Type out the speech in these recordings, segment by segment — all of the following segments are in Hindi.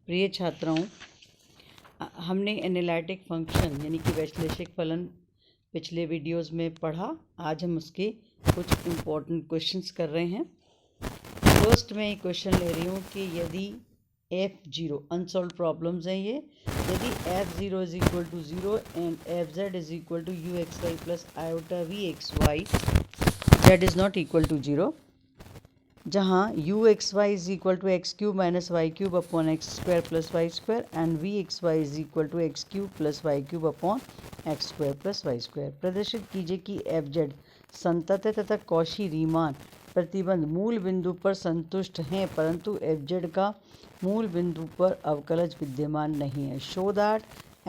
प्रिय छात्राओं, हमने एनालिटिक फंक्शन यानी कि वैश्लेषिक फलन पिछले वीडियोस में पढ़ा। आज हम उसके कुछ इम्पोर्टेंट क्वेश्चंस कर रहे हैं। फर्स्ट मैं एक क्वेश्चन ले रही हूँ कि यदि f0 अनसॉल्व प्रॉब्लम्स हैं, ये यदि f0 is equal to 0 and fz is equal to uxy plus iota vxy z is not equal to 0, जहाँ uxy is equal to x cube minus y cube upon x square plus y square and vxy is equal to x cube plus y cube upon x square plus y square. प्रदर्शित कीजिए कि fz संतत तथा कौशी रीमान प्रतिबंध मूल बिंदु पर संतुष्ट हैं, परंतु fz का मूल बिंदु पर अवकलज विद्यमान नहीं है। Show that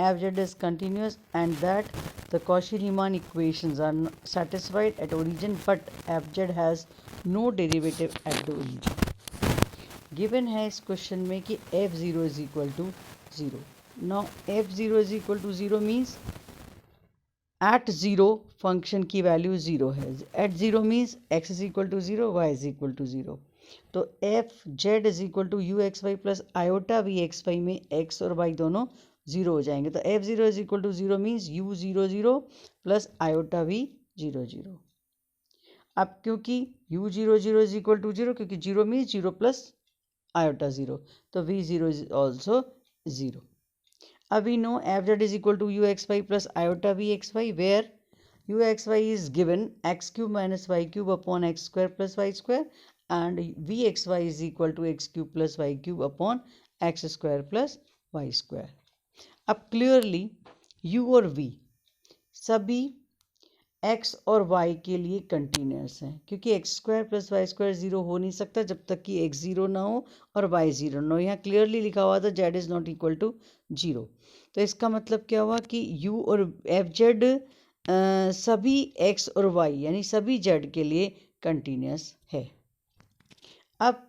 fz is continuous and that the Cauchy-Riemann equations are satisfied at origin but fz has no derivative at the origin. Given है इस क्वेश्चन में कि f0 is equal to 0. Now f0 is equal to 0 means at 0 function की वैल्यू 0 है. At 0 means x is equal to 0, y is equal to 0. तो fz is equal to uxy plus iota vxy में x और y दोनों 0 हो जाएंगे. तो f0 is equal to 0 means u0 0 plus iota v 0 0. अब क्योंकि u0 0 is equal to 0, क्योंकि 0 means 0 प्लस आयोटा 0, तो v0 is also 0. अब we know fz is equal to uxy plus iota vxy, where uxy is given x cube minus y cube upon x square plus y square and vxy is equal to x cube plus y cube upon x square plus y square. अब clearly u और v सभी x और y के लिए कंटिन्यूस हैं, क्योंकि x square plus y square 0 हो नहीं सकता जब तक कि x 0 ना हो और y 0 ना हो. यहाँ क्लियरली लिखा हुआ था z is not equal to 0. तो इसका मतलब क्या हुआ कि u और fz सभी x और y यानी सभी z के लिए कंटिन्यूस है. अब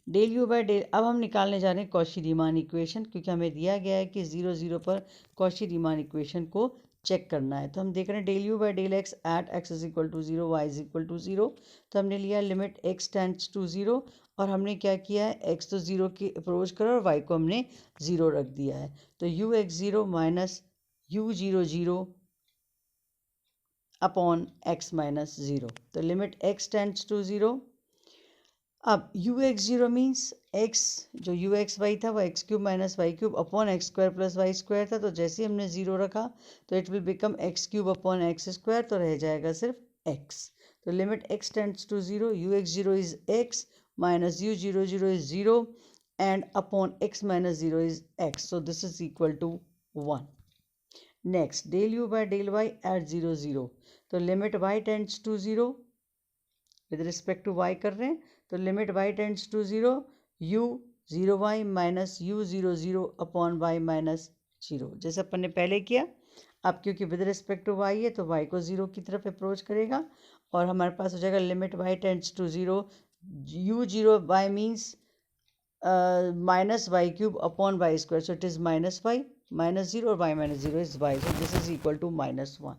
डेल यू बाय डेल, अब हम निकालने जा रहे हैं कॉशी रीमान इक्वेशन, क्योंकि हमें दिया गया है कि 0 0 पर कॉशी रीमान इक्वेशन को चेक करना है. तो हम देख रहे हैं del u by del x at x is equal to 0 y is equal to 0. तो हमने लिया लिमिट एक्स टेंड्स टू 0 और हमने क्या किया है, एक्स तो 0 की अप्रोच करा और वाई को हमने 0 रख दिया है. तो u x 0 minus u 0 0 upon x minus 0. तो लिमिट एक्स टेंड्स टू 0. अब यू एक्स 0 मीन्स एक्स जो यू एक्स वाई था वो x cube minus y cube upon x square plus y square था. तो जैसे ही हमने 0 रखा तो it will become x cube upon x square, तो रह जाएगा सिर्फ एक्स. तो limit x tends to 0, u x 0 is x minus u 0 0 is 0 and upon x minus 0 is x. So this is equal to 1. Next del u by del y at 0 0. तो limit y tends to 0 with respect to y कर रहे हैं. तो limit y tends to 0 u 0 y minus u 0 0 upon y minus 0, जैसे अपन ने पहले किया. अब क्योंकि विद रिस्पेक्ट टू y है तो y को 0 की तरफ अप्रोच करेगा और हमारे पास हो जाएगा limit y tends to 0 u 0 y means minus y cube upon y square. So it is minus y minus 0 और y minus 0 is y. So this is equal to minus 1.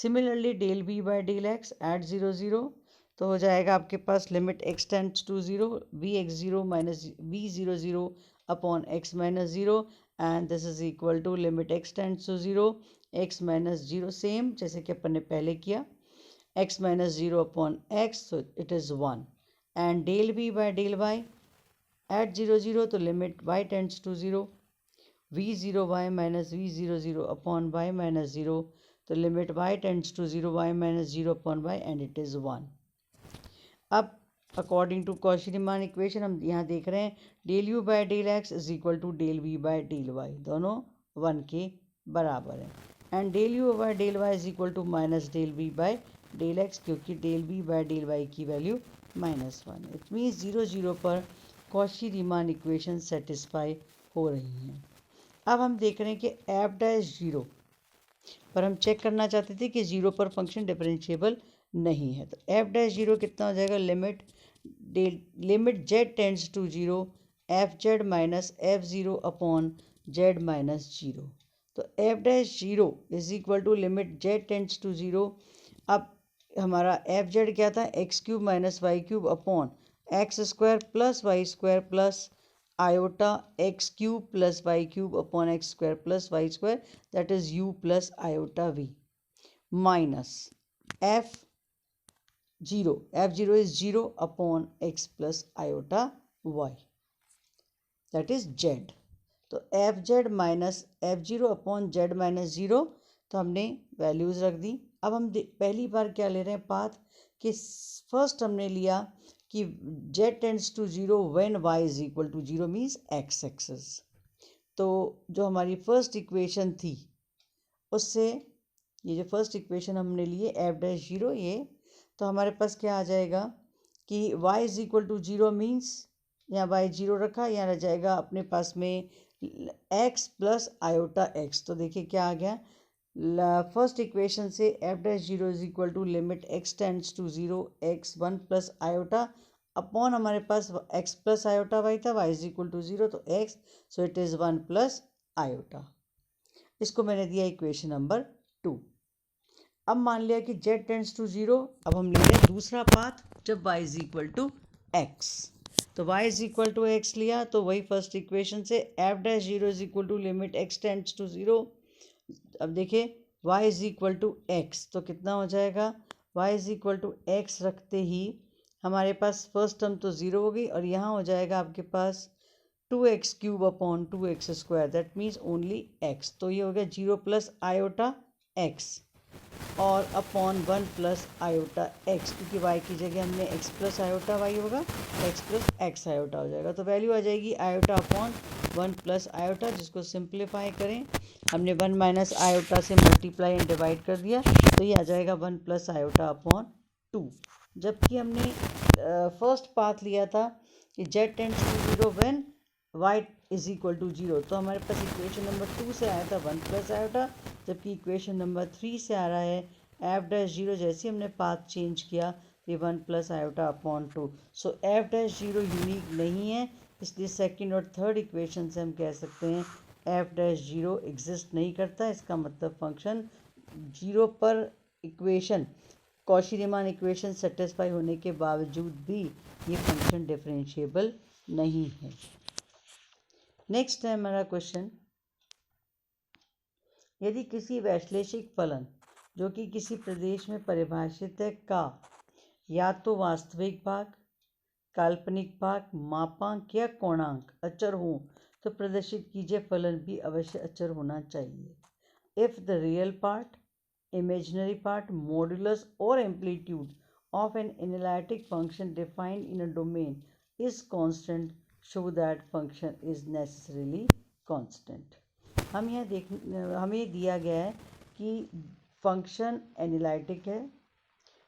Similarly del b by del x at 0 0. तो हो जाएगा आपके पास limit x tends to 0 v x 0 minus v 0 0 upon x minus 0 and this is equal to limit x tends to 0 x minus 0, same जैसे कि अपन ने पहले किया, x minus 0 upon x, so it is 1. And del v by del y at 0 0. तो limit y tends to 0 v 0 y minus v 0 0 upon y minus 0. तो limit y tends to 0 y minus 0 upon y and it is 1. अब according to Cauchy Riemann equation हम यहाँ देख रहे हैं del u by del x is equal to del v by del y, दोनों 1 के बराबर हैं. And del u by del y is equal to minus del v by del x, क्योंकि del v by del y की वैल्यू माइनस 1. इट मीन्स 0 0 पर कॉशी रीमान इक्वेशन सेटिस्फाई हो रही हैं. अब हम देख रहे हैं कि एफ डैश 0 पर हम चेक करना चाहते थे कि 0 पर फंक्शन डिफरेंशिएबल नहीं है. तो एफ डैश 0 कितना हो जाएगा, limit z tends to 0 f z minus f 0 upon z minus 0. तो f dash 0 is equal to limit z tends to 0. अब हमारा एफ जेड क्या था, x cube minus y cube upon x square plus y square plus iota x cube plus y cube upon x square plus y square, that is u plus iota v, minus f0 is 0 upon x plus iota y, that is z. तो F z minus F zero upon z minus zero, तो हमने वैल्यूज़ रख दी। अब हम पहली बार क्या ले रहे हैं पाथ कि फर्स्ट हमने लिया कि z tends to zero when y is equal to zero means x axis. तो जो हमारी फर्स्ट इक्वेशन थी उससे ये जो फर्स्ट इक्वेशन हमने लिए एफ डैश ज़ीरो ये, तो हमारे पास क्या आ जाएगा कि y is equal to zero means यहाँ y जीरो रखा, यहाँ रह जाएगा अपने पास में x प्लस आयोटा x। तो देखिए क्या आ गया फर्स्ट इक्वेशन से f dash zero is equal to limit x tends to zero x one plus iota upon हमारे पास x प्लस आयोटा y था, y is equal to zero तो x, so it is one plus iota. इसको मैंने दिया इक्वेशन नंबर 2। अब मान लिया कि z टेंड्स टू ज़ीरो, अब हम ले रहे हैं दूसरा पाथ जब y is equal to x। तो y is equal to x लिया तो वही फर्स्ट इक्वेशन से f dash zero is equal to limit x tends to zero. अब देखिए y is equal to x, तो कितना हो जाएगा y is equal to x रखते ही हमारे पास फर्स्ट टर्म तो ज़ीरो हो गई और यहाँ हो जाएगा आपके पास 2x cube upon 2x square, that means only x। तो ये हो गया 0 प्लस आयोटा x और अपॉन 1 प्लस आयोटा x, क्योंकि y की जगह हमने x प्लस आयोटा y होगा, x प्लस x आयोटा हो जाएगा। तो वैल्यू आ जाएगी आयोटा अपॉन 1 प्लस आयोटा, जिसको सिंप्लीफाई करें हमने 1 माइनस आयोटा से मल्टीप्लाई एंड डिवाइड कर दिया, तो ये आ जाएगा 1 प्लस आयोटा अपॉन 2। जबकि हमने फर्स्ट पाथ लिया था कि z tends to zero when y is equal to zero, तो हमारे पास इक्वेशन नंबर 2 से आया था 1 प्लस आयोटा, जबकि इक्वेशन नंबर 3 से आ रहा है एफ डैश ज़ीरो जैसे हमने पाथ चेंज किया ये 1 प्लस आयोटा अपॉन 2। सो एफ डैश ज़ीरो यूनिक नहीं है, इसलिए सेकंड और थर्ड इक्वेशन से हम कह सकते हैं एफ डैश ज़ीरो एग्जिस्ट नहीं करता। इसका मतलब फंक्शन ज़ीरो पर इक्वेशन कॉशी-रीमान इक्वेशन सेटिस्फाई होने के बावजूद भी ये फंक्शन डिफरेंशिएबल नहीं है। नेक्स्ट है हमारा क्वेश्चन, यदि किसी वैश्लेषिक फलन जो कि किसी प्रदेश में परिभाषित है का या तो वास्तविक भाग, काल्पनिक भाग, मापांक या कोणांक अचर हो तो प्रदर्शित कीजिए फलन भी अवश्य अचर होना चाहिए। If the real part, imaginary part, modulus और amplitude of an analytic function defined in a domain is constant, show that function is necessarily constant. हमें दिया गया है कि फंक्शन एनालिटिक है।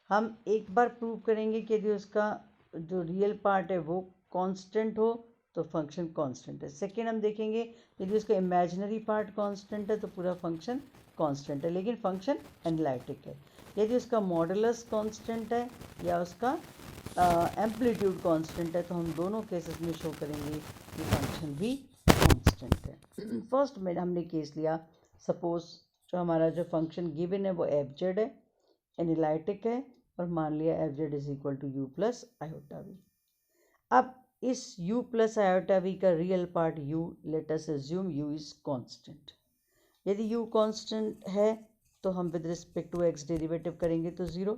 हम एक बार प्रूव करेंगे कि यदि उसका जो रियल पार्ट है वो कांस्टेंट हो तो फंक्शन कांस्टेंट है। सेकेंड हम देखेंगे यदि उसका इमेजिनरी पार्ट कांस्टेंट है तो पूरा फंक्शन कांस्टेंट है, लेकिन फंक्शन एनालिटिक है। यदि उसका मॉडुलस कांस्टेंट है या उसका एम्पलीट्यूड कांस्टेंट है तो हम दोनों केसेस में शो करेंगे कि फंक्शन भी कांस्टेंट है। फर्स्ट में हमने केस लिया, सपोज जो हमारा जो फंक्शन गिवन है वो एफ जेड है, एनालिटिक है और मान लिया f z is equal to u plus iota v. अब इस u प्लस आयोटा वी का real part u, let us assume u is constant. यदि u कांस्टेंट है तो हम with respect to x derivative करेंगे तो 0,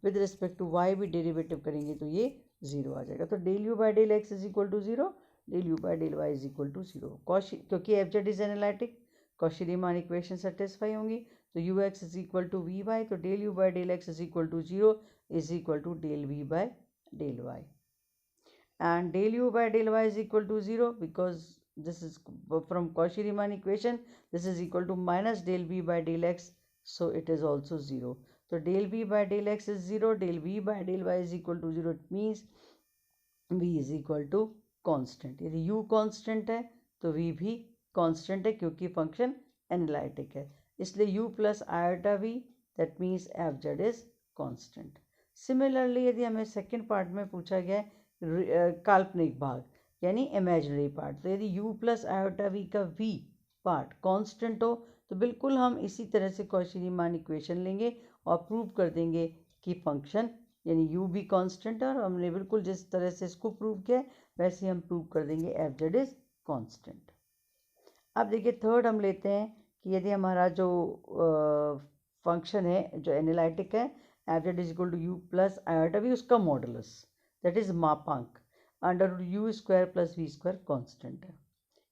विद रिस्पेक्ट टू y भी डेरिवेटिव करेंगे तो ये 0 आ जाएगा। तो del u by del x is equal to 0, del u by del y is equal to 0। क्योंकि f z is analytic, Cauchy Riemann equation satisfy होंगी तो u x is equal to v y, तो del u by del x is equal to 0 is equal to del v by del y, and del u by del y is equal to 0 because this is from Cauchy-Riemann equation, this is equal to minus del v by del x, so it is also 0. So del v by del x is 0, del v by del y is equal to 0, it means v is equal to constant। यदि u constant है तो v भी constant है क्योंकि फंक्शन एनालिटिक है, इसलिए u plus iota v that means f z is constant। Similarly यदि हमें सेकेंड पार्ट में पूछा गया है काल्पनिक भाग यानी इमेजिनरी पार्ट, तो यदि u प्लस आयोटा v का v पार्ट कांस्टेंट हो तो बिल्कुल हम इसी तरह से कॉशी-रीमान इक्वेशन लेंगे और प्रूव कर देंगे कि फंक्शन यानी u भी कांस्टेंट है, और हमने बिल्कुल जिस तरह से इसको प्रूव किया है वैसे ही हम प्रूव कर देंगे एफ जेड इज कांस्टेंट। अब देखिए थर्ड हम लेते हैं कि यदि हमारा जो फंक्शन है जो एनालिटिक है f z is equal to u plus iota v, उसका मॉडुलस दैट इज मापांक under u square plus v square constant है।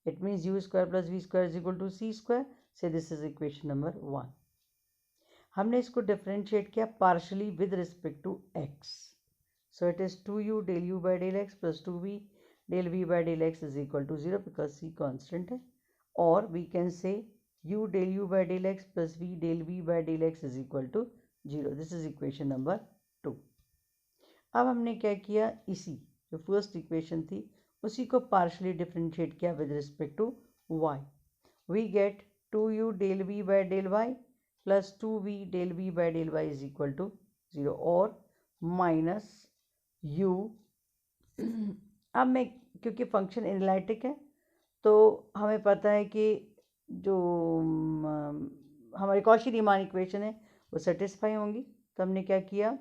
It means u square plus v square is equal to c square, say this is equation number 1। हमने इसको डिफरेंशिएट किया partially with respect to x, so it is 2u del u by del x plus 2v del v by del x is equal to 0 because c constant है, और we can say u del u by del x plus v del v by del x is equal to 0। This is equation number 2। अब हमने क्या किया, इसी जो फर्स्ट इक्वेशन थी उसी को पार्शली डिफरेंशिएट किया with respect to y, we get 2u del v by del y plus 2v del v by del y is equal to 0 और माइनस u। अब मैं क्योंकि फंक्शन एनालिटिक है तो हमें पता है कि जो हमारी कॉची-रीमान इक्वेशन है वो सेटिस्फाई होंगी, तो हमने क्या किया,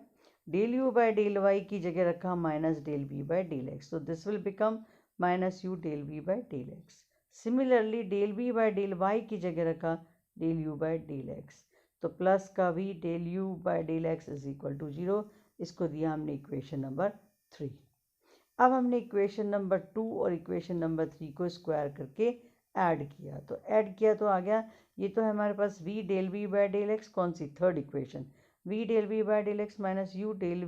del u by del y की जगह रखा minus del v by del x, तो this will become minus u del v by del x. Similarly del v by del y की जगह रखा del u by del x, तो प्लस का v del u by del x is equal to 0। इसको दिया हमने इक्वेशन नंबर 3। अब हमने इक्वेशन नंबर 2 और इक्वेशन नंबर 3 को स्क्वायर करके ऐड किया, तो ऐड किया तो आ गया, ये तो है हमारे पास v del v by del x, कौन सी third equation, v del v by del x minus u del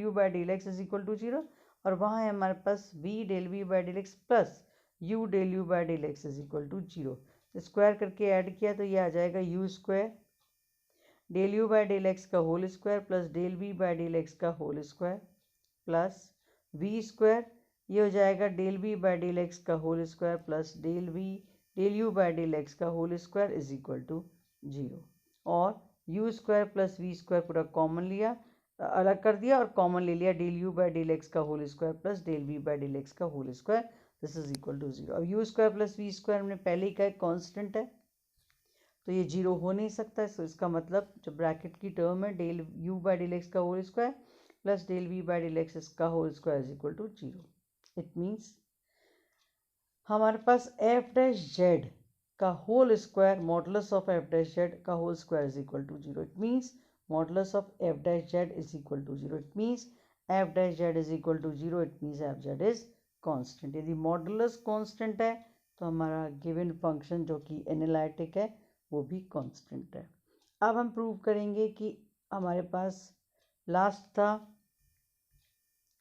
u by del x is equal to 0, और वहाँ है हमारे पास v del v by del x plus u del u by del x is equal to 0। तो स्क्वायर करके ऐड किया तो ये आ जाएगा u square del u by del x का whole square plus del v by del x का whole square plus v square, ये हो जाएगा del v by del x का whole square plus del u by del x का whole square is equal to 0, और u square plus v square पूरा कॉमन लिया, अलग कर दिया और कॉमन ले लिया del u by del x का whole square plus del v by del x का whole square, this is equal to 0। अब u square plus v square हमने पहले ही कहा कॉन्स्टेंट है तो ये 0 हो नहीं सकता है, तो इसका मतलब जो ब्रैकेट की टर्म है del u by del x का whole square plus del v by del x का whole square is equal to 0। It means हमारे पास एफ डैश जेड का whole square modulus of f dash z का whole square is equal to 0। It means modulus of f dash z is equal to 0। It means f dash z is equal to 0। It means F z is constant. यदि मॉडुलस कांस्टेंट है तो हमारा गिवन फंक्शन जो कि एनालिटिक है वो भी कांस्टेंट है। अब हम प्रूव करेंगे कि हमारे पास लास्ट था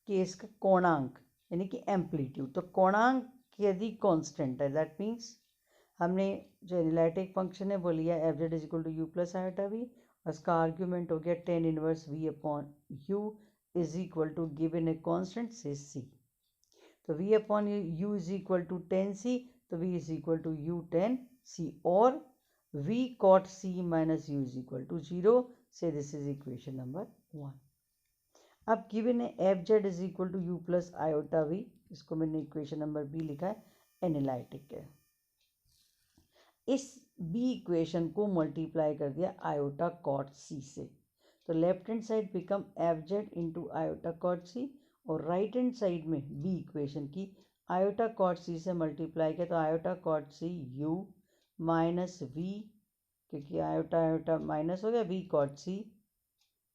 केस का कोणांक यानी कि एम्पलीट्यूड, तो कोणांक यदि कांस्टेंट है दैट मीन्स हमने जो एनालिटिक फंक्शन है वो लिया f z is equal to u plus iota v, उसका आर्ग्यूमेंट हो गया tan inverse v upon u is equal to given a constant से सी, तो v upon u is equal to 10c, तो v is equal to u 10c, और v cot c minus u is equal to 0, say this is equation number 1। अब गिवन है f z is equal to u plus iota v, इसको मैंने इक्वेशन नंबर बी लिखा है, एनालिटिक है। इस बी इक्वेशन को मल्टीप्लाई कर दिया आयोटा कॉट सी से, तो left hand side become f z into iota cot c, और राइट हैंड साइड में बी इक्वेशन की आयोटा कॉट सी से मल्टीप्लाई किया तो iota cot c u minus v, क्योंकि आयोटा आयोटा माइनस हो गया, वी कॉट सी,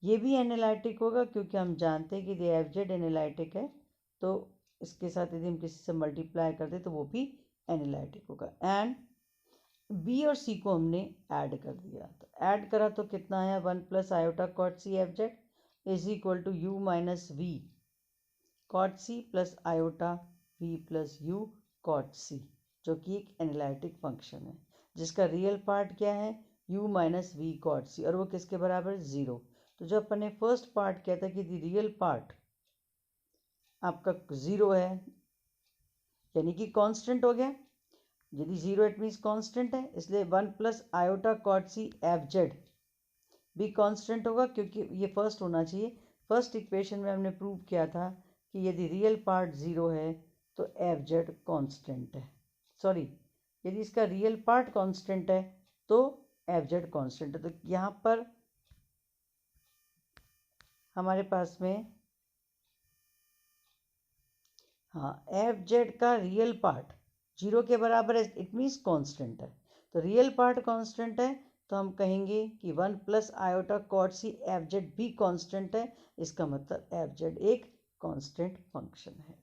ये भी एनालिटिक होगा क्योंकि हम जानते हैं कि यदि एफ जेड एनालिटिक है तो इसके साथ यदि हम किसी से मल्टीप्लाई करते तो वो भी एनालिटिक होगा। एंड बी और सी को हमने ऐड कर दिया, तो ऐड करा तो कितना आया, 1 plus iota cot C F z is equal to u minus v cot c plus iota v plus u cot c, जो कि एक एनालिटिक फंक्शन है जिसका रियल पार्ट क्या है u minus v cot c, और वो किसके बराबर 0। तो जब अपन ने फर्स्ट पार्ट किया था कि द रियल पार्ट आपका 0 है यानी कि कांस्टेंट हो गया, यदि 0 इट मीन्स कांस्टेंट है, इसलिए 1 plus iota cot C F Z भी कांस्टेंट होगा क्योंकि ये फर्स्ट होना चाहिए। फर्स्ट इक्वेशन में हमने प्रूव किया था कि यदि रियल पार्ट 0 है तो एफ जेड कॉन्स्टेंट है, सॉरी यदि इसका रियल पार्ट कांस्टेंट है तो एफ जेड कॉन्स्टेंट है। तो यहाँ पर हमारे पास में हाँ एफ जेड का रियल पार्ट 0 के बराबर है, इट मीन्स कांस्टेंट है। तो रियल पार्ट कांस्टेंट है तो हम कहेंगे कि 1 plus iota cot C F Z भी कांस्टेंट है। इसका मतलब एफ जेड एक कांस्टेंट फंक्शन है।